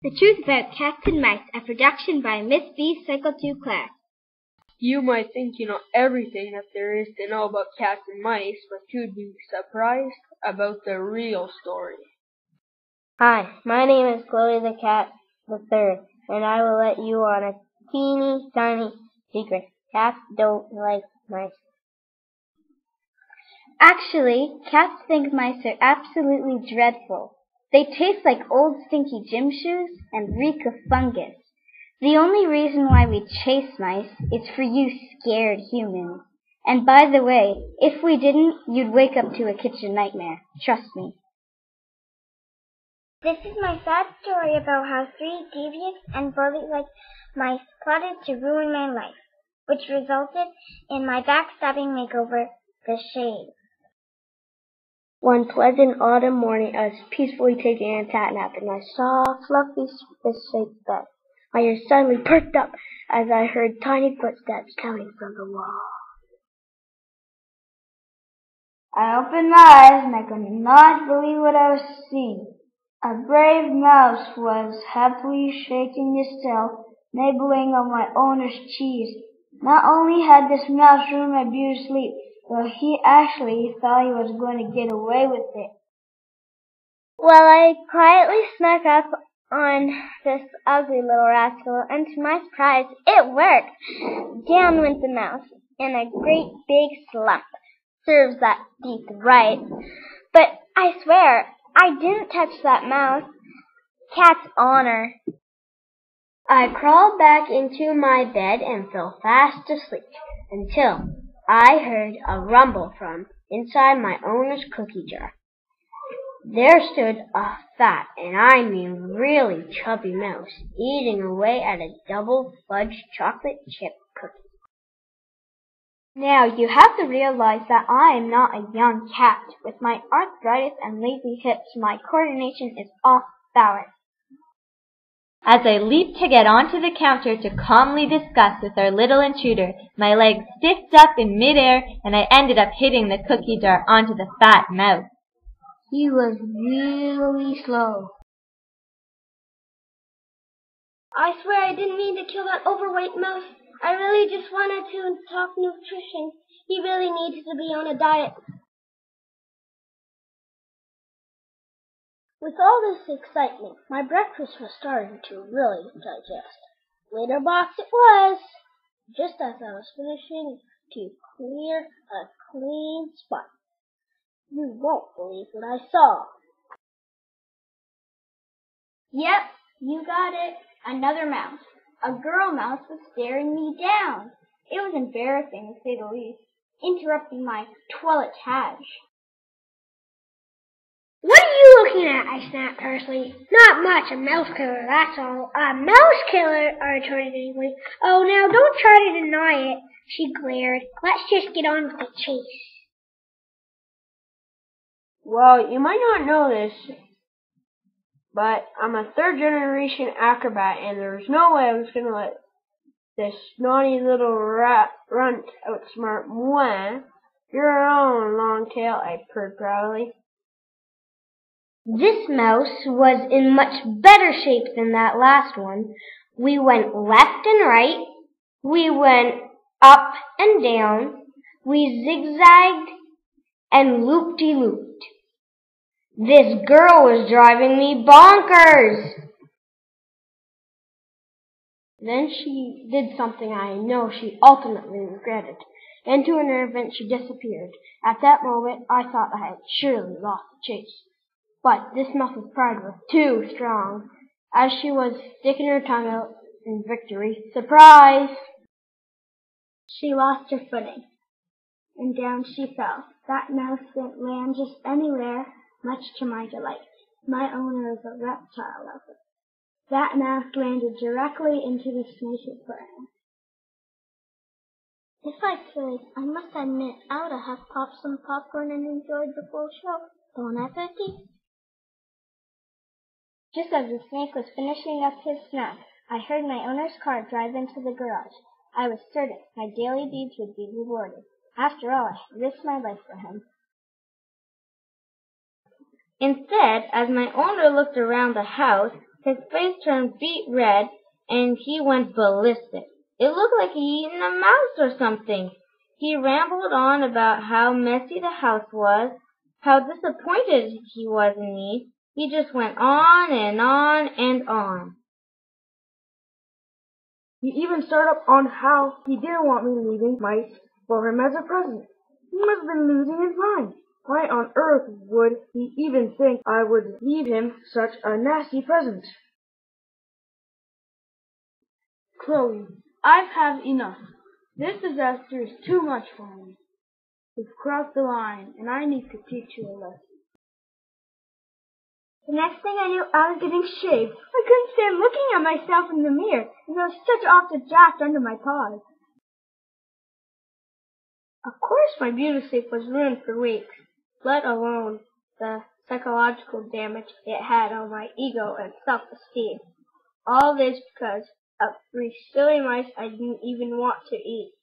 The Truth About Cats and Mice, a production by Miss B's Cycle 2 class. You might think you know everything that there is to know about cats and mice, but you'd be surprised about the real story. Hi, my name is Chloe the Cat the Third, and I will let you on a teeny tiny secret. Cats don't like mice. Actually, cats think mice are absolutely dreadful. They taste like old stinky gym shoes and reek of fungus. The only reason why we chase mice is for you scared humans. And by the way, if we didn't, you'd wake up to a kitchen nightmare. Trust me. This is my sad story about how 3 devious and bully-like mice plotted to ruin my life, which resulted in my backstabbing makeover, The Shade. One pleasant autumn morning, I was peacefully taking a cat nap in my soft, fluffy, fish-shaped bed. My ears suddenly perked up as I heard tiny footsteps coming from the wall. I opened my eyes and I could not believe what I was seeing. A brave mouse was happily shaking his tail, nibbling on my owner's cheese. Not only had this mouse ruined my beautiful sleep, but he actually thought he was going to get away with it. Well, I quietly snuck up on this ugly little rascal, and to my surprise, it worked. Down went the mouse in a great big slump. Serves that thief right. But I swear, I didn't touch that mouse. Cat's honor. I crawled back into my bed and fell fast asleep until I heard a rumble from inside my owner's cookie jar. There stood a fat, and I mean really chubby mouse, eating away at a double fudge chocolate chip cookie. Now, you have to realize that I am not a young cat. With my arthritis and lazy hips, my coordination is off balance. As I leaped to get onto the counter to calmly discuss with our little intruder, my legs stiffed up in midair and I ended up hitting the cookie jar onto the fat mouse. He was really slow. I swear I didn't mean to kill that overweight mouse. I really just wanted to talk nutrition. He really needs to be on a diet. With all this excitement, my breakfast was starting to really digest. Litter box it was, just as I was finishing to clear a clean spot. You won't believe what I saw. Yep, you got it. Another mouse. A girl mouse was staring me down. It was embarrassing, to say the least, interrupting my toiletage. What are you looking at? I snapped harshly. Not much, a mouse killer, that's all. A mouse killer? I retorted angrily. Oh, now don't try to deny it, she glared. Let's just get on with the chase. Well, you might not know this, but I'm a 3rd-generation acrobat, and there's no way I was going to let this naughty little runt outsmart moi. Your own long tail, I purred proudly. This mouse was in much better shape than that last one. We went left and right. We went up and down. We zigzagged and loop-de-looped. This girl was driving me bonkers. Then she did something I know she ultimately regretted. Into an air vent she disappeared. At that moment, I thought I had surely lost the chase. But this mouse's pride was too strong. As she was sticking her tongue out in victory, surprise! She lost her footing, and down she fell. That mouse didn't land just anywhere, much to my delight. My owner is a reptile lover. That mouse landed directly into the snake aquarium. If I could, I must admit, I would have popped some popcorn and enjoyed the full show. Bon appetit! Just as the snake was finishing up his snack, I heard my owner's car drive into the garage. I was certain my daily deeds would be rewarded. After all, I had risked my life for him. Instead, as my owner looked around the house, His face turned beet red, and he went ballistic. It looked like he'd eaten a mouse or something. He rambled on about how messy the house was, how disappointed he was in me. He just went on and on and on. He even started up on how he didn't want me leaving mice for him as a present. He must have been losing his mind. Why on earth would he even think I would leave him such a nasty present? Chloe, I've had enough. This disaster is too much for me. You've crossed the line, and I need to teach you a lesson. The next thing I knew, I was getting shaved. I couldn't stand looking at myself in the mirror, and there was such awful draft under my paws. Of course my beauty sleep was ruined for weeks, let alone the psychological damage it had on my ego and self-esteem. All this because of 3 silly mice I didn't even want to eat.